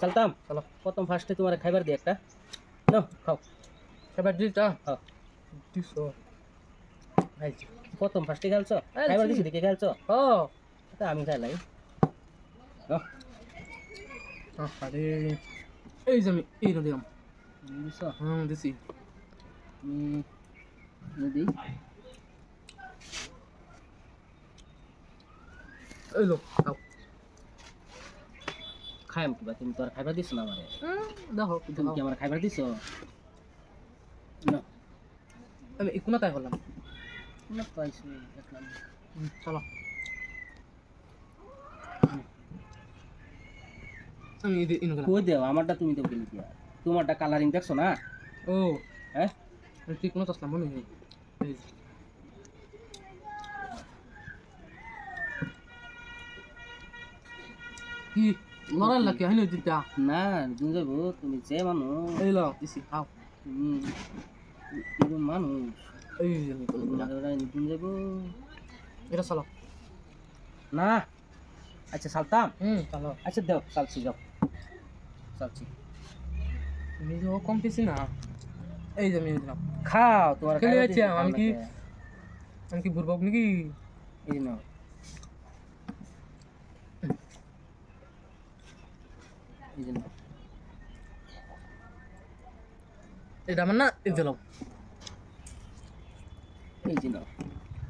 চলতাম চলো প্রথম ফার্স্টে তোমার খাইবার দিই একটা নাও খাও খাবার দিতা খাও দিছো খাইছি প্রথম ফার্স্টে খেলছো খাইবার দিছি দেখে খেলছো ও তা আমি খাইলাই নাও আরে এই যে আমি এই দিলাম দিছো দিছি নদী এই লো খাও খাইম কিবা তুমি তো আর খাইবার দিছো না আমারে দেখো তুমি কি আমার খাইবার দিছো না আমি ইকুনা তাই হলাম না পাইছি দেখলাম চলো আমি ইনগুলা কই দেও আমারটা তুমি দেও কেন কি তোমারটা কালারিং দেখছো না ও হ্যাঁ তুই কোনো আসলাম মনে নেই কি লড়াই লাগে হইলো দিতা না দুন যাবো তুমি যে মানুষ এই লো দিছি খাও তুমি এরকম মানুষ এই যে আমি তো দুন যাবো এটা চলো না আচ্ছা সালতাম চলো আচ্ছা দেও চালছি যাও চালছি আমি তো কম পেছি না এই যে আমি দিলাম খাও তোমার খেলে খাইবার যাচ্ছি দিছি, খাও আমি কি নাকি? আমি কি বুড়বক নাকি এই নাও এই যে নাও এটা আমার না এই দিলাম এই যে নাও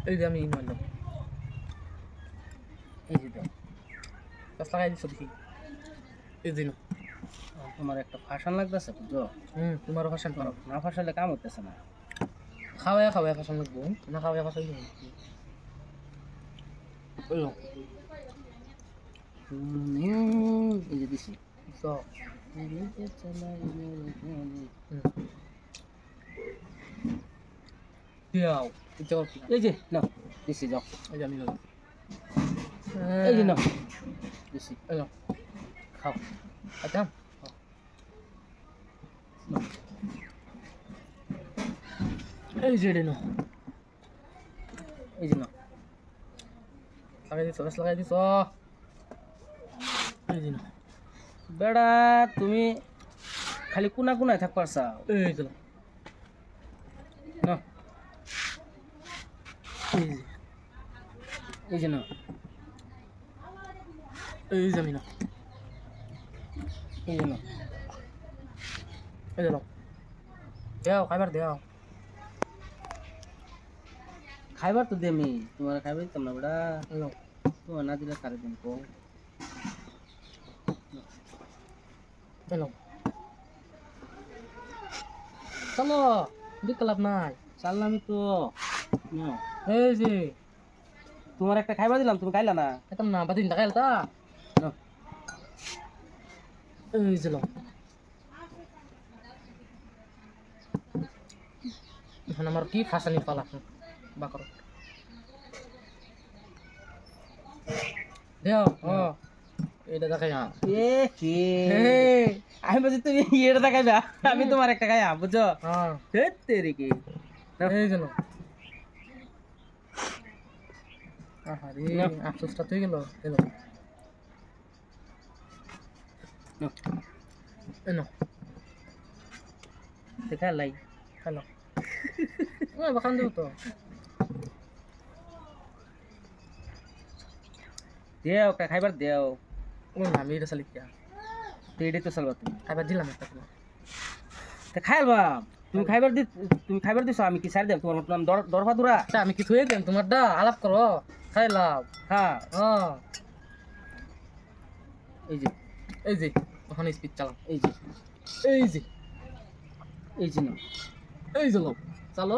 এই যে আমি মারলাম এই যে দাও গাছ লাগাই দিচ্ছ দেখি এই দিন তোমার একটা ফাশন লাগতেছে বুঝছো তোমারও ফাঁসান করো না ফাঁসালে কাম হইতেছে না খাওয়াই ফাঁসান লাগবো না খাওয়াই ফাঁসাই এই যে দিছি তো দিয়াও এই যে নাও দিছি যাও এই যে আমি নিলাম এই যে নাও দিছি এই নাও খাও আচ্ছা এই যে রে নাও এই যে নাও লাগাই দিছ গাছ লাগাই দিছ এই যে নাও বেড়া তুমি খালি কোনা কোনায় থাক পারছা এই যে নাও এই যে নাও এই যে আমি না এই যে নাও এই যে নাও দেও খাইবার দেও খাইবার তো দেমি তোমার খাইবার দিতাম না বেড়া নাও তোমার না দিলে কারে দিন কো নাও চলো বিকলাপ নাই চাললামই তো নাও এই যে তোমার একটা খাইবার দিলাম তুমি খাইলা না এটা না বাদিন দেখাইল তা নাও এই যে নাও এখন আমার কি ফাঁসানি পালা বাকর দেও এটা দেখাই এ কি আমি বলছি তুমি এটা দেখাইবা আমি তোমার একটা খাইয়া বুঝছো হ্যাঁ তেরি কি এই যে নাও আরে আফসোসটা তুই গেল এলো এনো দেখা লাই হ্যালো বাখান দেব তো দেও একটা খাইবার দেও ওই আমি এটা চালি কিয়া এটাই তো চালবা তুমি খাইবার দিলাম একটা তা খাইলবা তুমি খাইবার দিছো আমি কি সার দেব তোমার নাম দরফা দুরা আচ্ছা আমি কি থুয়ে দেন তোমারটা আলাপ করো খাইলাম হ্যাঁ হ্যাঁ এই যে এই যে ওখানে স্পিড চালাও এই যে এই যে এই যে নাও এই যে লোক চালো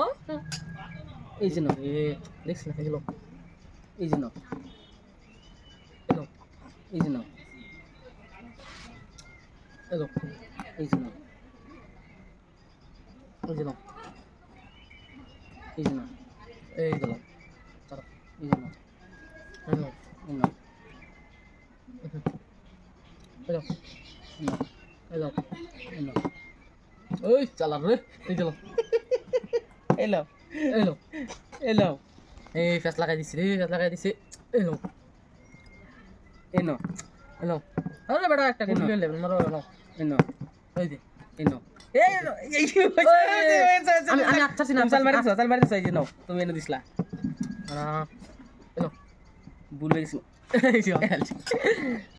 এই যে নাও এ দেখছি না এই যে লোক এই যে নাও এলো এই যে নাও এলো এই যে নাও এই যে লোক এই যে নাও এই যে লোক চালো এই যে নাও এলো এই নাও এলো এই নাও এলো এই নাও ওই চালার রে এই যে লোক এলো এলো এলো এই ফেস লাগাই দিছি রে ফেস লাগাই দিছি এলো এনো এলো আরে বেটা একটা গুলি লইলে মারো নাও এনো ওই যে এনো এই আমি আচ্ছা সিনা চাল মারি দিছো এই যে নাও তুমি এনে দিছলা এনো ভুলে গেছি এই যে